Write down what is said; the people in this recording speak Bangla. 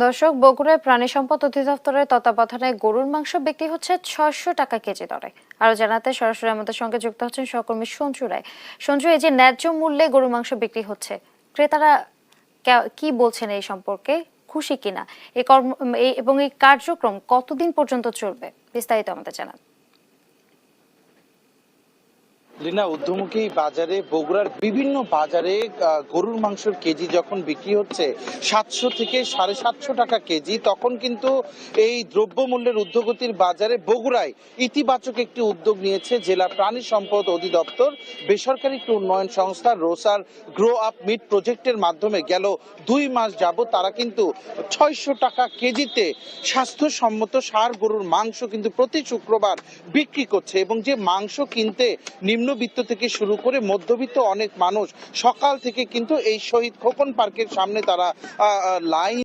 দর্শক, বগুড়ায় প্রাণী সম্পদ অধিদপ্তরের তত্ত্বাবধানে গরুর মাংস বিক্রি হচ্ছে ৬০০ টাকা কেজি দরে। আরো জানাতে সরাসরি আমাদের সঙ্গে যুক্ত হচ্ছেন সহকর্মী সঞ্জু রায়। সঞ্জু, এই যে ন্যায্য মূল্যে গরুর মাংস বিক্রি হচ্ছে, ক্রেতারা কি বলছেন এই সম্পর্কে, খুশি কিনা? এবং এই কার্যক্রম কতদিন পর্যন্ত চলবে, বিস্তারিত আমাদের জানান। লিনা, ঊর্ধ্বমুখী বাজারে, বগুড়ার বিভিন্ন বাজারে গরুর মাংসের কেজি যখন বিক্রি হচ্ছে ৭০০ থেকে ৭৫০ টাকা কেজি, তখন কিন্তু এই দ্রব্যমূল্যের ঊর্ধ্বগতির বাজারে বগুড়ায় ইতিবাচক একটি উদ্যোগ নিয়েছে জেলা প্রাণী সম্পদ অধিদপ্তর। বেসরকারি একটি উন্নয়ন সংস্থা রোসার গ্রো আপ মিট প্রজেক্টের মাধ্যমে গেল ২ মাস যাবত তারা কিন্তু ৬০০ টাকা কেজিতে স্বাস্থ্যসম্মত ষাঁড় গরুর মাংস কিন্তু প্রতি শুক্রবার বিক্রি করছে। এবং যে মাংস কিনতে নিম্নবিত্ত থেকে শুরু করে মধ্যবিত্ত অনেক মানুষ সকাল থেকে কিন্তু এই শহীদ খোকন পার্কের সামনে তারা লাইন